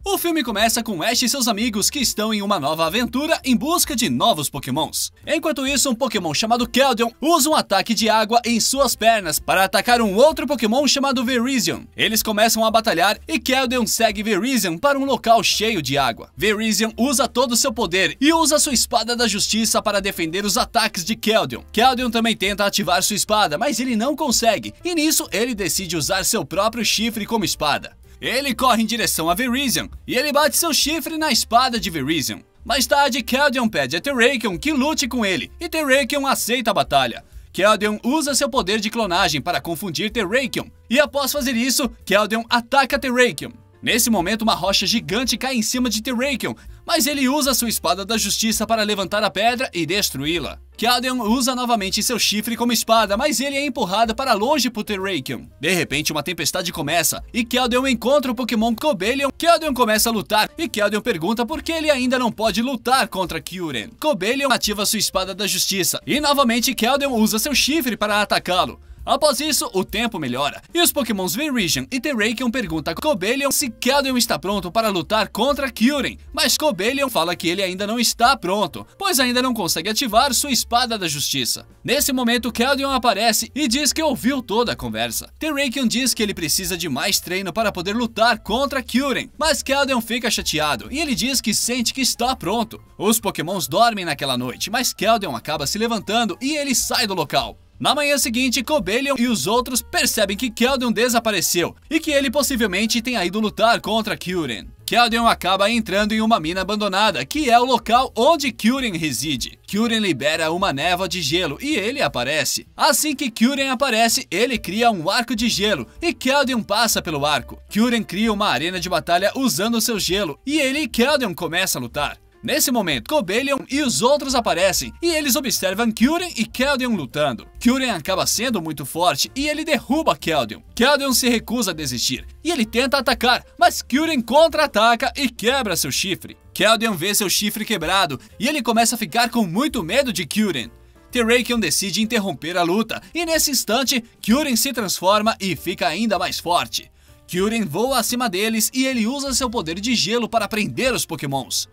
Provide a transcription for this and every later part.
O filme começa com Ash e seus amigos que estão em uma nova aventura em busca de novos pokémons. Enquanto isso, um pokémon chamado Keldon usa um ataque de água em suas pernas para atacar um outro pokémon chamado Virizion. Eles começam a batalhar e Keldon segue Virizion para um local cheio de água. Virizion usa todo o seu poder e usa sua espada da justiça para defender os ataques de Keldon. Keldon também tenta ativar sua espada, mas ele não consegue, e nisso ele decide usar seu próprio chifre como espada. Ele corre em direção a Virizion e ele bate seu chifre na espada de Virizion. Mais tarde, Keldon pede a Terrakion que lute com ele e Terrakion aceita a batalha. Keldon usa seu poder de clonagem para confundir Terrakion e após fazer isso, Keldon ataca Terrakion. Nesse momento, uma rocha gigante cai em cima de Terrakion, mas ele usa sua espada da justiça para levantar a pedra e destruí-la. Keldon usa novamente seu chifre como espada, mas ele é empurrado para longe por Terrakion. De repente, uma tempestade começa e Keldon encontra o Pokémon Cobalion. Keldon começa a lutar e Keldon pergunta por que ele ainda não pode lutar contra Kyurem. Cobalion ativa sua espada da justiça e novamente Keldon usa seu chifre para atacá-lo. Após isso, o tempo melhora, e os pokémons Virizion e Terrakion perguntam a Cobalion se Keldon está pronto para lutar contra Kyurem, mas Cobalion fala que ele ainda não está pronto, pois ainda não consegue ativar sua espada da justiça. Nesse momento, Keldon aparece e diz que ouviu toda a conversa. Terrakion diz que ele precisa de mais treino para poder lutar contra Kyurem, mas Keldon fica chateado e ele diz que sente que está pronto. Os pokémons dormem naquela noite, mas Keldon acaba se levantando e ele sai do local. Na manhã seguinte, Cobalion e os outros percebem que Keldon desapareceu e que ele possivelmente tenha ido lutar contra Kyurem. Keldon acaba entrando em uma mina abandonada, que é o local onde Kyurem reside. Kyurem libera uma névoa de gelo e ele aparece. Assim que Kyurem aparece, ele cria um arco de gelo e Keldon passa pelo arco. Kyurem cria uma arena de batalha usando seu gelo e ele e Keldon começam a lutar. Nesse momento, Cobalion e os outros aparecem e eles observam Kyurem e Keldon lutando. Kyurem acaba sendo muito forte e ele derruba Keldon. Keldon se recusa a desistir e ele tenta atacar, mas Kyurem contra-ataca e quebra seu chifre. Keldon vê seu chifre quebrado e ele começa a ficar com muito medo de Kyurem. Terrakion decide interromper a luta e nesse instante, Kyurem se transforma e fica ainda mais forte. Kyurem voa acima deles e ele usa seu poder de gelo para prender os pokémons.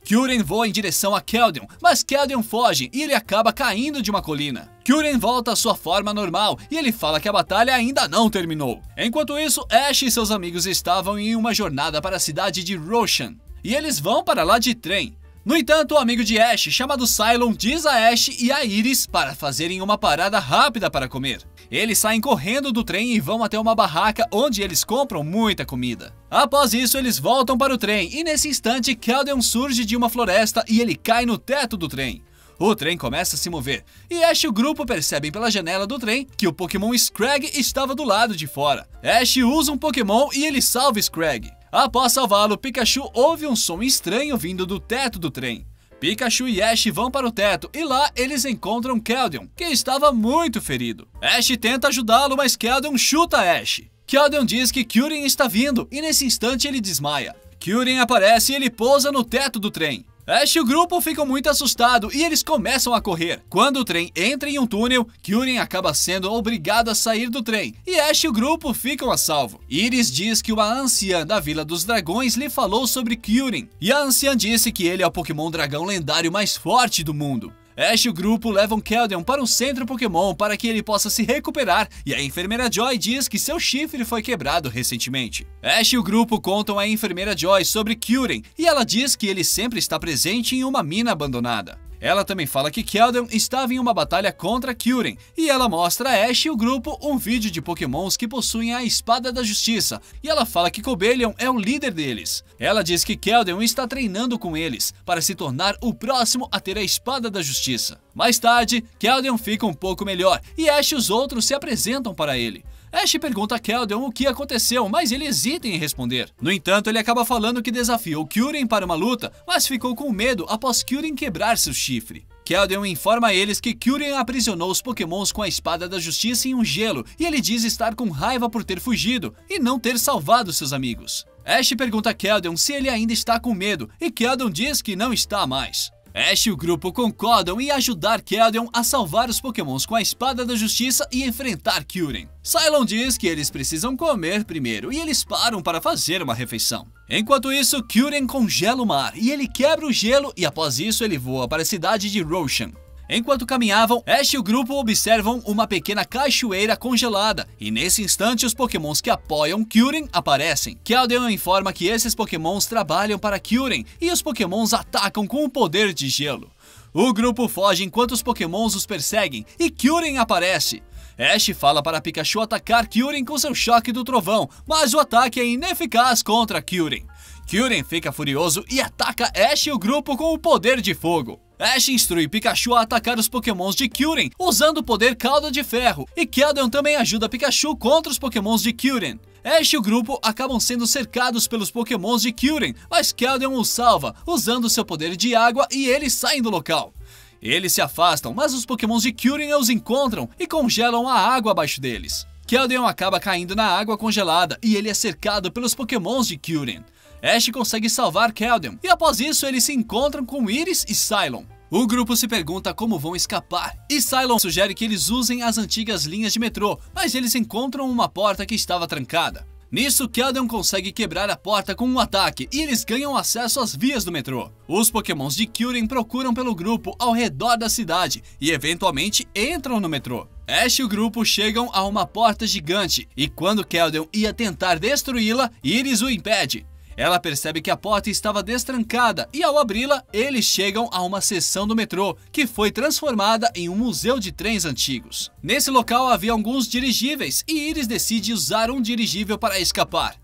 Kyurem voa em direção a Keldon, mas Keldon foge e ele acaba caindo de uma colina. Kyurem volta à sua forma normal e ele fala que a batalha ainda não terminou. Enquanto isso, Ash e seus amigos estavam em uma jornada para a cidade de Roshan e eles vão para lá de trem. No entanto, o amigo de Ash, chamado Cylon, diz a Ash e a Iris para fazerem uma parada rápida para comer. Eles saem correndo do trem e vão até uma barraca onde eles compram muita comida. Após isso, eles voltam para o trem e nesse instante, Keldon surge de uma floresta e ele cai no teto do trem. O trem começa a se mover e Ash e o grupo percebem pela janela do trem que o Pokémon Scrag estava do lado de fora. Ash usa um Pokémon e ele salva Scrag. Após salvá-lo, Pikachu ouve um som estranho vindo do teto do trem. Pikachu e Ash vão para o teto e lá eles encontram Keldon, que estava muito ferido. Ash tenta ajudá-lo, mas Keldon chuta Ash. Keldon diz que Kyurem está vindo e nesse instante ele desmaia. Kyurem aparece e ele pousa no teto do trem. Ash e o grupo ficam muito assustados e eles começam a correr. Quando o trem entra em um túnel, Kyurem acaba sendo obrigado a sair do trem e Ash e o grupo ficam a salvo. Iris diz que uma anciã da Vila dos Dragões lhe falou sobre Kyurem e a anciã disse que ele é o Pokémon dragão lendário mais forte do mundo. Ash e o grupo levam Keldon para um centro Pokémon para que ele possa se recuperar e a enfermeira Joy diz que seu chifre foi quebrado recentemente. Ash e o grupo contam à enfermeira Joy sobre Kyurem e ela diz que ele sempre está presente em uma mina abandonada. Ela também fala que Keldon estava em uma batalha contra Kyurem e ela mostra a Ash e o grupo um vídeo de pokémons que possuem a espada da justiça e ela fala que Cobalion é o líder deles. Ela diz que Keldon está treinando com eles para se tornar o próximo a ter a espada da justiça. Mais tarde, Keldon fica um pouco melhor e Ash e os outros se apresentam para ele. Ash pergunta a Keldon o que aconteceu, mas ele hesita em responder. No entanto, ele acaba falando que desafiou Kyurem para uma luta, mas ficou com medo após Kyurem quebrar seu chifre. Keldon informa a eles que Kyurem aprisionou os pokémons com a espada da justiça em um gelo, e ele diz estar com raiva por ter fugido e não ter salvado seus amigos. Ash pergunta a Keldon se ele ainda está com medo, e Keldon diz que não está mais. Ash e o grupo concordam em ajudar Keldon a salvar os pokémons com a espada da justiça e enfrentar Kyurem. Cylon diz que eles precisam comer primeiro e eles param para fazer uma refeição. Enquanto isso, Kyurem congela o mar e ele quebra o gelo e após isso ele voa para a cidade de Roshan. Enquanto caminhavam, Ash e o grupo observam uma pequena cachoeira congelada e nesse instante os pokémons que apoiam Kyurem aparecem. Keldeo informa que esses pokémons trabalham para Kyurem e os pokémons atacam com o poder de gelo. O grupo foge enquanto os pokémons os perseguem e Kyurem aparece. Ash fala para Pikachu atacar Kyurem com seu choque do trovão, mas o ataque é ineficaz contra Kyurem. Kyurem fica furioso e ataca Ash e o grupo com o poder de fogo. Ash instrui Pikachu a atacar os pokémons de Kyurem usando o poder Cauda de Ferro, e Keldeo também ajuda Pikachu contra os pokémons de Kyurem. Ash e o grupo acabam sendo cercados pelos pokémons de Kyurem, mas Keldeo os salva usando seu poder de água e eles saem do local. Eles se afastam, mas os pokémons de Kyurem os encontram e congelam a água abaixo deles. Keldeo acaba caindo na água congelada e ele é cercado pelos pokémons de Kyurem. Ash consegue salvar Keldeo e após isso eles se encontram com Iris e Cylon. O grupo se pergunta como vão escapar e Cylon sugere que eles usem as antigas linhas de metrô, mas eles encontram uma porta que estava trancada. Nisso, Keldeo consegue quebrar a porta com um ataque e eles ganham acesso às vias do metrô. Os pokémons de Kyurem procuram pelo grupo ao redor da cidade e eventualmente entram no metrô. Ash e o grupo chegam a uma porta gigante e quando Keldeo ia tentar destruí-la, Iris o impede. Ela percebe que a porta estava destrancada e ao abri-la, eles chegam a uma seção do metrô que foi transformada em um museu de trens antigos. Nesse local havia alguns dirigíveis e Iris decide usar um dirigível para escapar.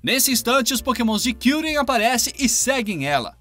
Nesse instante, os pokémons de Kyurem aparecem e seguem ela.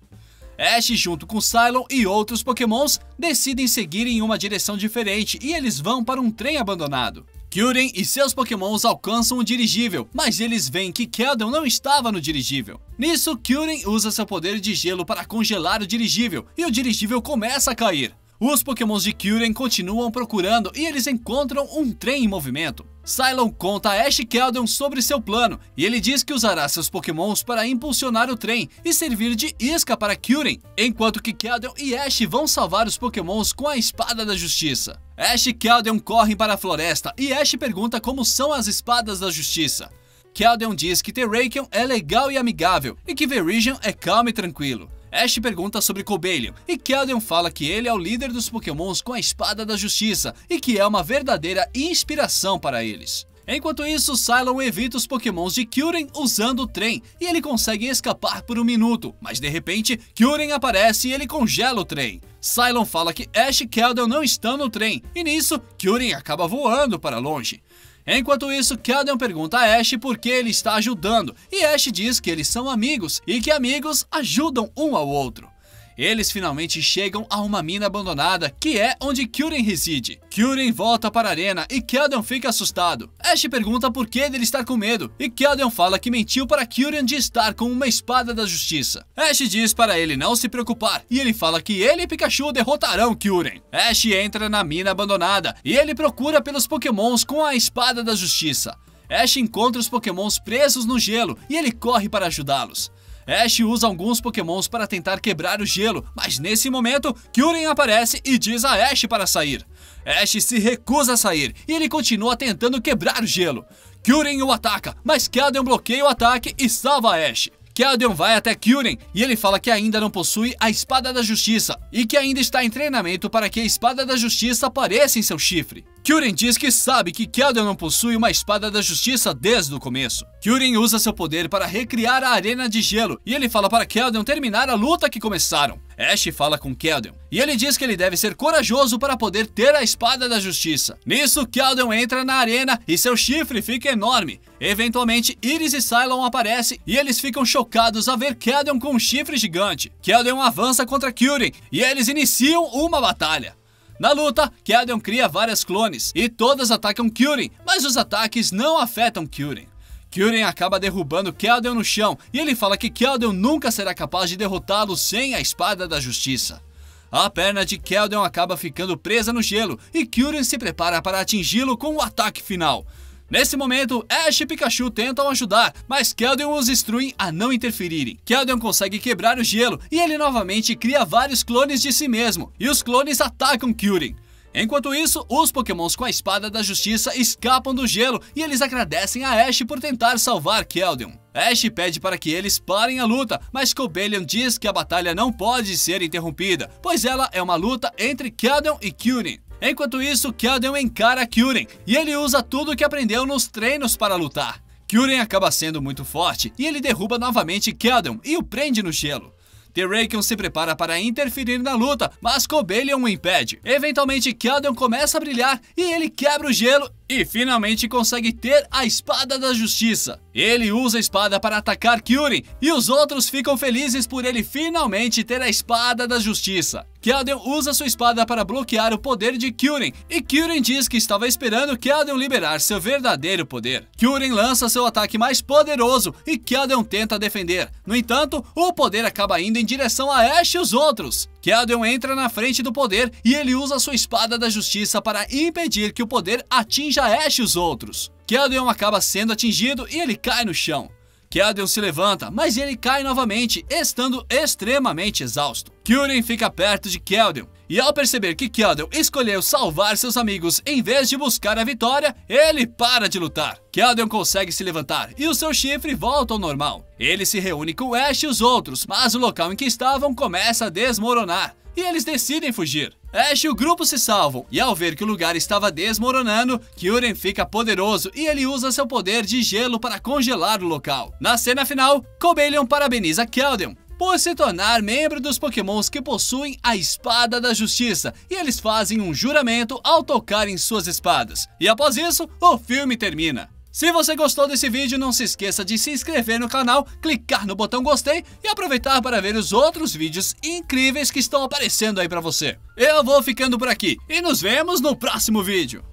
Ash junto com Cylon e outros pokémons decidem seguir em uma direção diferente e eles vão para um trem abandonado. Kyurem e seus pokémons alcançam o dirigível, mas eles veem que Keldeo não estava no dirigível. Nisso, Kyurem usa seu poder de gelo para congelar o dirigível e o dirigível começa a cair. Os pokémons de Kyurem continuam procurando e eles encontram um trem em movimento. Cylon conta a Ash e Keldeo sobre seu plano e ele diz que usará seus pokémons para impulsionar o trem e servir de isca para Kyurem, enquanto que Keldeo e Ash vão salvar os pokémons com a Espada da Justiça. Ash e Keldeo correm para a floresta e Ash pergunta como são as Espadas da Justiça. Keldeo diz que Terrakion é legal e amigável e que Virizion é calmo e tranquilo. Ash pergunta sobre Cobalion e Keldeo fala que ele é o líder dos pokémons com a Espada da Justiça e que é uma verdadeira inspiração para eles. Enquanto isso, Cylon evita os pokémons de Kyurem usando o trem e ele consegue escapar por um minuto, mas de repente Kyurem aparece e ele congela o trem. Cylon fala que Ash e Keldeo não estão no trem e nisso Kyurem acaba voando para longe. Enquanto isso, Keldeo pergunta a Ash por que ele está ajudando e Ash diz que eles são amigos e que amigos ajudam um ao outro. Eles finalmente chegam a uma mina abandonada, que é onde Kyurem reside. Kyurem volta para a arena e Keldeo fica assustado. Ash pergunta por que dele estar com medo e Keldeo fala que mentiu para Kyurem de estar com uma Espada da Justiça. Ash diz para ele não se preocupar e ele fala que ele e Pikachu derrotarão Kyurem. Ash entra na mina abandonada e ele procura pelos pokémons com a Espada da Justiça. Ash encontra os pokémons presos no gelo e ele corre para ajudá-los. Ash usa alguns pokémons para tentar quebrar o gelo, mas nesse momento, Kyurem aparece e diz a Ash para sair. Ash se recusa a sair e ele continua tentando quebrar o gelo. Kyurem o ataca, mas Keldeo bloqueia o ataque e salva Ash. Keldeo vai até Kyurem e ele fala que ainda não possui a Espada da Justiça e que ainda está em treinamento para que a Espada da Justiça apareça em seu chifre. Kyurem diz que sabe que Keldeo não possui uma Espada da Justiça desde o começo. Kyurem usa seu poder para recriar a arena de gelo e ele fala para Keldeo terminar a luta que começaram. Ash fala com Keldeo e ele diz que ele deve ser corajoso para poder ter a Espada da Justiça. Nisso, Keldeo entra na arena e seu chifre fica enorme. Eventualmente, Iris e Cylon aparecem e eles ficam chocados a ver Keldeo com um chifre gigante. Keldeo avança contra Kyurem e eles iniciam uma batalha. Na luta, Keldeo cria várias clones e todas atacam Kyurem, mas os ataques não afetam Kyurem. Kyurem acaba derrubando Keldeo no chão e ele fala que Keldeo nunca será capaz de derrotá-lo sem a Espada da Justiça. A perna de Keldeo acaba ficando presa no gelo e Kyurem se prepara para atingi-lo com o ataque final. Nesse momento, Ash e Pikachu tentam ajudar, mas Keldeo os instrui a não interferirem. Keldeo consegue quebrar o gelo e ele novamente cria vários clones de si mesmo, e os clones atacam Kyurem. Enquanto isso, os Pokémons com a Espada da Justiça escapam do gelo e eles agradecem a Ash por tentar salvar Keldon. Ash pede para que eles parem a luta, mas Cobalion diz que a batalha não pode ser interrompida, pois ela é uma luta entre Keldon e Kyurem. Enquanto isso, Keldon encara Kyurem e ele usa tudo o que aprendeu nos treinos para lutar. Kyurem acaba sendo muito forte e ele derruba novamente Keldon e o prende no gelo. Terrakion se prepara para interferir na luta, mas Cobalion o impede. Eventualmente, Keldon começa a brilhar e ele quebra o gelo e finalmente consegue ter a Espada da Justiça. Ele usa a espada para atacar Kyurem e os outros ficam felizes por ele finalmente ter a Espada da Justiça. Keldon usa sua espada para bloquear o poder de Kyurem e Kyurem diz que estava esperando Keldon liberar seu verdadeiro poder. Kyurem lança seu ataque mais poderoso e Keldon tenta defender. No entanto, o poder acaba indo em direção a Ash e os outros. Keldon entra na frente do poder e ele usa sua Espada da Justiça para impedir que o poder atinja Ash e os outros. Keldon acaba sendo atingido e ele cai no chão. Keldon se levanta, mas ele cai novamente, estando extremamente exausto. Kyurem fica perto de Keldon, e ao perceber que Keldon escolheu salvar seus amigos em vez de buscar a vitória, ele para de lutar. Keldon consegue se levantar e o seu chifre volta ao normal. Ele se reúne com Ash e os outros, mas o local em que estavam começa a desmoronar, e eles decidem fugir. Ash e o grupo se salvam, e ao ver que o lugar estava desmoronando, Kyurem fica poderoso e ele usa seu poder de gelo para congelar o local. Na cena final, Cobalion parabeniza Keldon por se tornar membro dos Pokémons que possuem a Espada da Justiça, e eles fazem um juramento ao tocarem suas espadas. E após isso, o filme termina. Se você gostou desse vídeo, não se esqueça de se inscrever no canal, clicar no botão gostei e aproveitar para ver os outros vídeos incríveis que estão aparecendo aí para você. Eu vou ficando por aqui e nos vemos no próximo vídeo.